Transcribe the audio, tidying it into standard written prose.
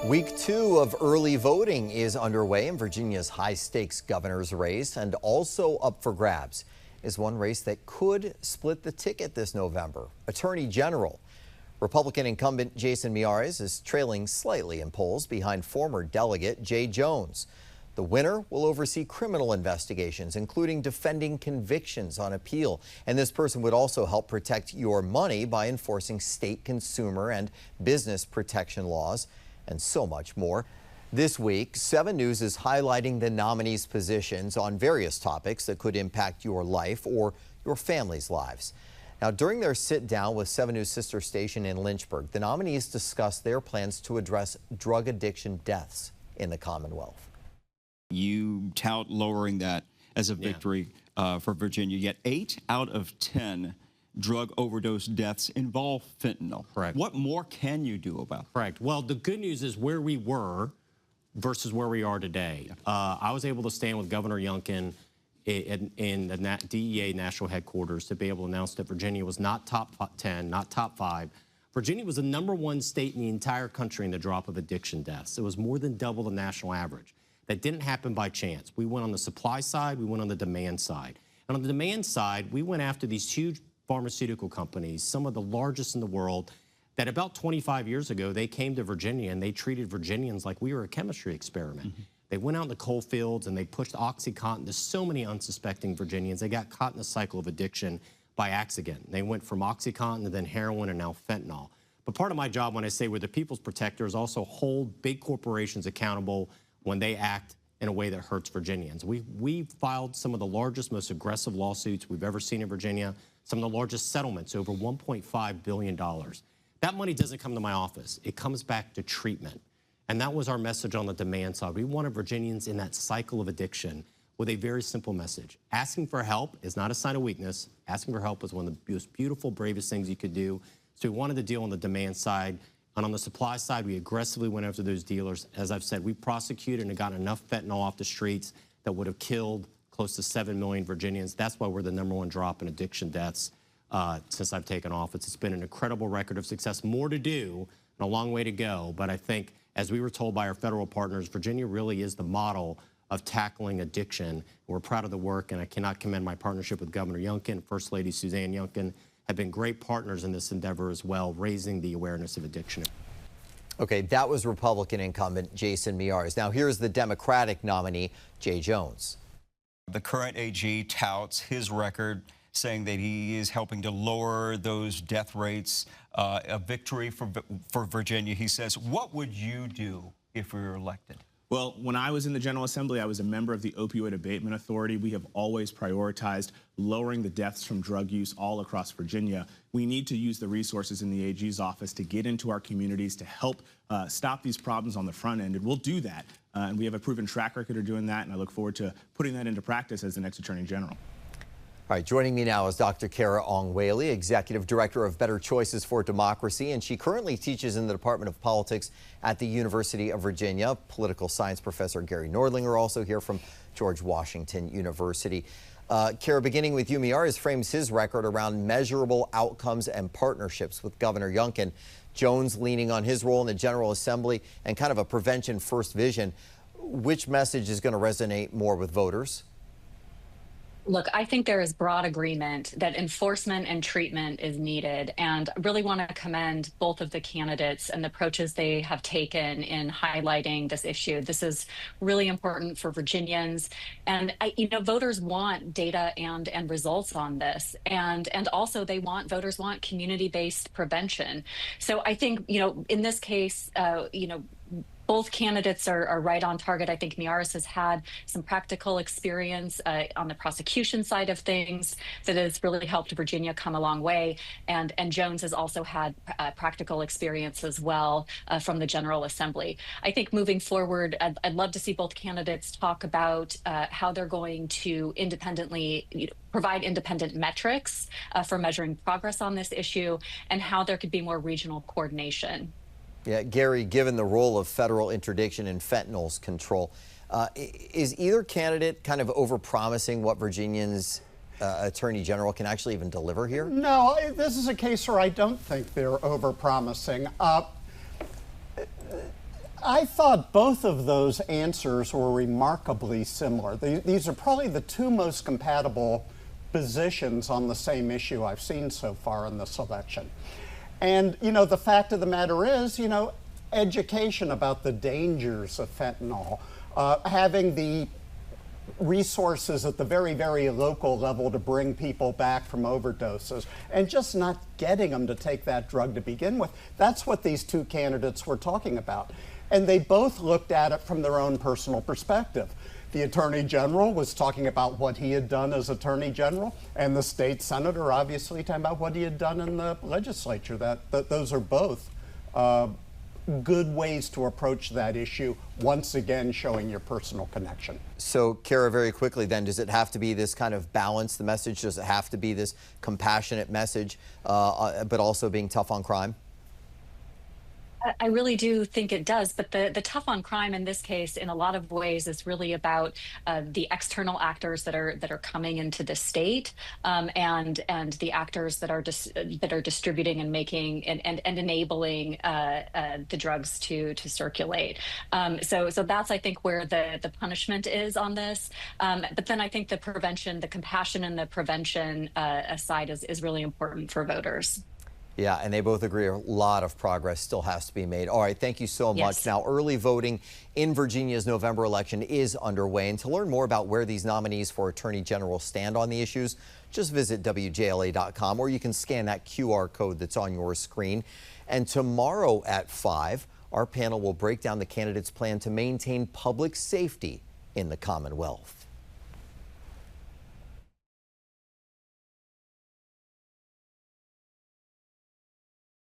Week 2 of early voting is underway in Virginia's high-stakes governor's race, and also up for grabs is one race that could split the ticket this November. Attorney General. Republican incumbent Jason Miyares is trailing slightly in polls behind former delegate Jay Jones. The winner will oversee criminal investigations, including defending convictions on appeal. And this person would also help protect your money by enforcing state consumer and business protection laws, and so much more. This week, 7 News is highlighting the nominees' positions on various topics that could impact your life or your family's lives. Now, during their sit-down with 7 News' sister station in Lynchburg, the nominees discussed their plans to address drug addiction deaths in the Commonwealth. You tout lowering that as a victory for Virginia, yet 8 out of 10 drug overdose deaths involve fentanyl. Correct. What more can you do about that? Correct. Well, the good news is where we were versus where we are today. I was able to stand with Governor Youngkin in the DEA national headquarters to be able to announce that Virginia was not top 10, not top 5. Virginia was the #1 state in the entire country in the drop of addiction deaths. It was more than double the national average. That didn't happen by chance. We went on the supply side, we went on the demand side. And on the demand side, we went after these huge pharmaceutical companies, some of the largest in the world, that about 25 years ago, they came to Virginia and they treated Virginians like we were a chemistry experiment. They went out in the coal fields and they pushed OxyContin to so many unsuspecting Virginians. They got caught in a cycle of addiction by accident. They went from OxyContin to then heroin and now fentanyl. But part of my job when I say we're the people's protector is also hold big corporations accountable when they act in a way that hurts Virginians. We filed some of the largest, most aggressive lawsuits we've ever seen in Virginia, some of the largest settlements, over $1.5 billion. That money doesn't come to my office. It comes back to treatment. And that was our message on the demand side. We wanted Virginians in that cycle of addiction with a very simple message. Asking for help is not a sign of weakness. Asking for help is one of the most beautiful, bravest things you could do. So we wanted to deal on the demand side. And on the supply side, we aggressively went after those dealers. As I've said, we prosecuted and got enough fentanyl off the streets that would have killed close to 7 million Virginians. That's why we're the #1 drop in addiction deaths since I've taken office. It's been an incredible record of success. More to do and a long way to go. But I think, as we were told by our federal partners, Virginia really is the model of tackling addiction. We're proud of the work, and I cannot commend my partnership with Governor Youngkin. First Lady Suzanne Youngkin have been great partners in this endeavor as well, raising the awareness of addiction. Okay, that was Republican incumbent Jason Miyares. Now here's the Democratic nominee, Jay Jones. The current AG touts his record, saying that he is helping to lower those death rates, a victory for Virginia. He says, what would you do if we were elected? Well, when I was in the General Assembly, I was a member of the Opioid Abatement Authority. We have always prioritized lowering the deaths from drug use all across Virginia. We need to use the resources in the AG's office to get into our communities to help stop these problems on the front end, and we'll do that. And we have a proven track record of doing that, and I look forward to putting that into practice as the next Attorney General. All right, joining me now is Dr. Kara Ong-Whaley, Executive Director of Better Choices for Democracy, and she currently teaches in the Department of Politics at the University of Virginia. Political science professor Gary Nordlinger also here from George Washington University. Kara, beginning with you, Miyares frames his record around measurable outcomes and partnerships with Governor Youngkin. Jones leaning on his role in the General Assembly and kind of a prevention-first vision. Which message is going to resonate more with voters? Look, I think there is broad agreement that enforcement and treatment is needed, and I really want to commend both of the candidates and the approaches they have taken in highlighting this issue. This is really important for Virginians, and voters want data and results on this, and also voters want community-based prevention. So I think in this case, both candidates are right on target. I think Miyares has had some practical experience on the prosecution side of things that has really helped Virginia come a long way. And Jones has also had practical experience as well from the General Assembly. I think moving forward, I'd love to see both candidates talk about how they're going to independently provide independent metrics for measuring progress on this issue, and how there could be more regional coordination. Yeah, Gary, given the role of federal interdiction in fentanyl's control, is either candidate kind of overpromising what Virginians Attorney General can actually even deliver here? No, this is a case where I don't think they're overpromising. I thought both of those answers were remarkably similar. These are probably the two most compatible positions on the same issue I've seen so far in this election. And, you know, the fact of the matter is, you know, education about the dangers of fentanyl, having the resources at the very, very local level to bring people back from overdoses, and just not getting them to take that drug to begin with. That's what these two candidates were talking about. And they both looked at it from their own personal perspective. The Attorney General was talking about what he had done as Attorney General, and the state senator obviously talking about what he had done in the legislature. Those are both good ways to approach that issue, once again showing your personal connection. So, Kara, very quickly then, does it have to be this kind of balance, the message? Does it have to be this compassionate message, but also being tough on crime? I really do think it does, but the tough on crime in this case, in a lot of ways, is really about the external actors that are coming into the state, and the actors that are distributing and making and enabling the drugs to circulate. So that's, I think, where the punishment is on this. But then I think the prevention, the compassion and the prevention side is really important for voters. Yeah, and they both agree a lot of progress still has to be made. All right, thank you so much. Yes. Now, early voting in Virginia's November election is underway. And to learn more about where these nominees for Attorney General stand on the issues, just visit WJLA.com, or you can scan that QR code that's on your screen. And tomorrow at 5, our panel will break down the candidates' plan to maintain public safety in the Commonwealth.